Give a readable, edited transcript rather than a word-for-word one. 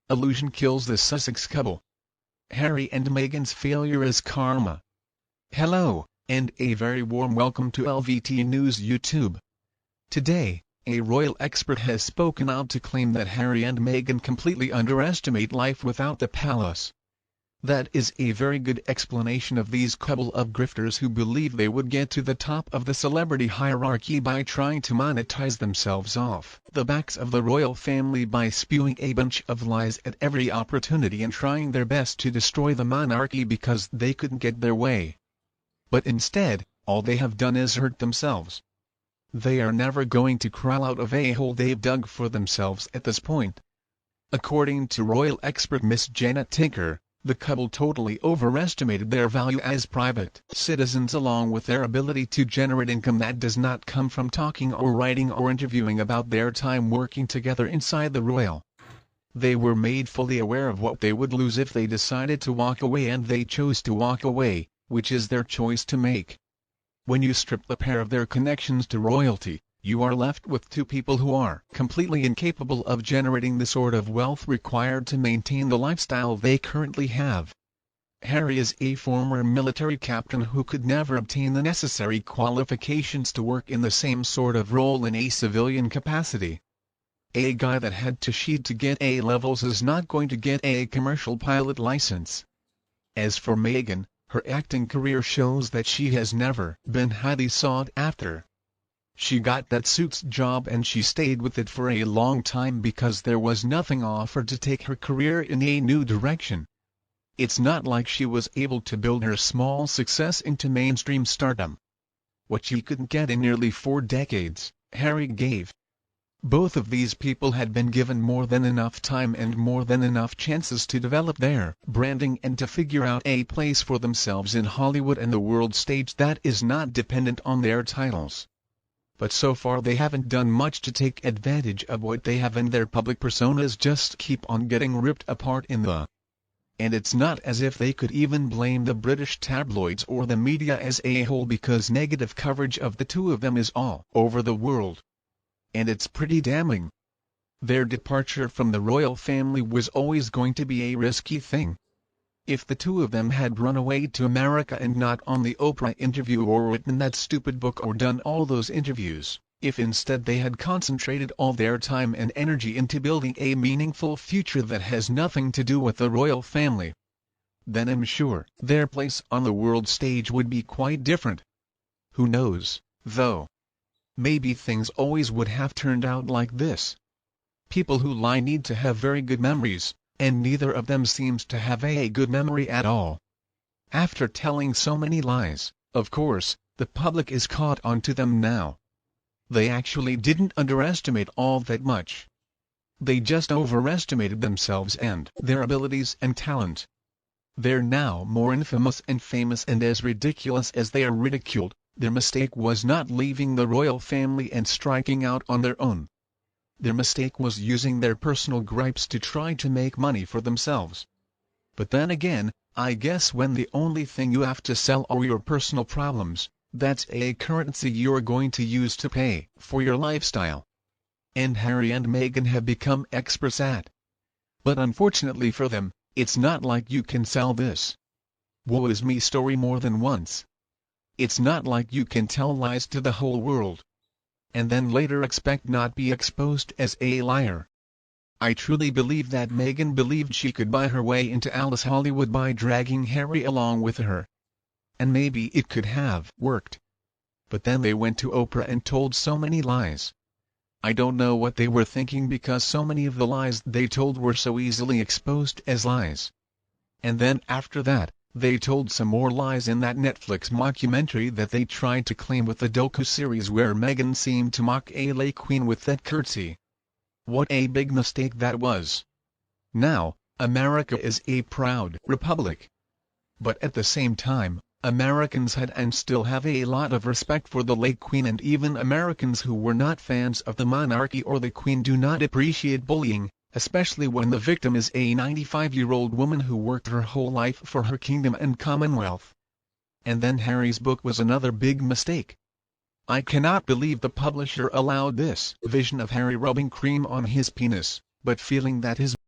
Illusion kills the Sussex couple. Harry and Meghan's failure is karma. Hello, and a very warm welcome to LVT News YouTube. Today, a royal expert has spoken out to claim that Harry and Meghan completely underestimate life without the palace. That is a very good explanation of these couple of grifters who believe they would get to the top of the celebrity hierarchy by trying to monetize themselves off the backs of the royal family by spewing a bunch of lies at every opportunity and trying their best to destroy the monarchy because they couldn't get their way. But instead, all they have done is hurt themselves. They are never going to crawl out of a hole they've dug for themselves at this point. According to royal expert Miss Janet Tinker, the couple totally overestimated their value as private citizens along with their ability to generate income that does not come from talking or writing or interviewing about their time working together inside the royal. They were made fully aware of what they would lose if they decided to walk away, and they chose to walk away, which is their choice to make. When you strip the pair of their connections to royalty, you are left with two people who are completely incapable of generating the sort of wealth required to maintain the lifestyle they currently have. Harry is a former military captain who could never obtain the necessary qualifications to work in the same sort of role in a civilian capacity. A guy that had to cheat to get A levels is not going to get a commercial pilot license. As for Meghan, her acting career shows that she has never been highly sought after. She got that Suits job and she stayed with it for a long time because there was nothing offered to take her career in a new direction. It's not like she was able to build her small success into mainstream stardom. What she couldn't get in nearly 4 decades, Harry gave. Both of these people had been given more than enough time and more than enough chances to develop their branding and to figure out a place for themselves in Hollywood and the world stage that is not dependent on their titles. But so far they haven't done much to take advantage of what they have, and their public personas just keep on getting ripped apart in the. And it's not as if they could even blame the British tabloids or the media as a whole, because negative coverage of the two of them is all over the world. And it's pretty damning. Their departure from the royal family was always going to be a risky thing. If the two of them had run away to America and not on the Oprah interview or written that stupid book or done all those interviews, if instead they had concentrated all their time and energy into building a meaningful future that has nothing to do with the royal family, then I'm sure their place on the world stage would be quite different. Who knows, though? Maybe things always would have turned out like this. People who lie need to have very good memories, and neither of them seems to have a good memory at all. After telling so many lies, of course, the public is caught on to them now. They actually didn't underestimate all that much. They just overestimated themselves and their abilities and talent. They're now more infamous and famous and as ridiculous as they are ridiculed. Their mistake was not leaving the royal family and striking out on their own. Their mistake was using their personal gripes to try to make money for themselves. But then again, I guess when the only thing you have to sell are your personal problems, that's a currency you're going to use to pay for your lifestyle. And Harry and Meghan have become experts at. But unfortunately for them, it's not like you can sell this woe is me story more than once. It's not like you can tell lies to the whole world and then later expect not be exposed as a liar. I truly believe that Meghan believed she could buy her way into Alice Hollywood by dragging Harry along with her. And maybe it could have worked. But then they went to Oprah and told so many lies. I don't know what they were thinking, because so many of the lies they told were so easily exposed as lies. And then after that, they told some more lies in that Netflix mockumentary that they tried to claim with the docu-series where Meghan seemed to mock a lay queen with that curtsy. What a big mistake that was. Now, America is a proud republic. But at the same time, Americans had and still have a lot of respect for the late queen, and even Americans who were not fans of the monarchy or the queen do not appreciate bullying, especially when the victim is a 95-year-old woman who worked her whole life for her kingdom and Commonwealth. And then Harry's book was another big mistake. I cannot believe the publisher allowed this vision of Harry rubbing cream on his penis, but feeling that his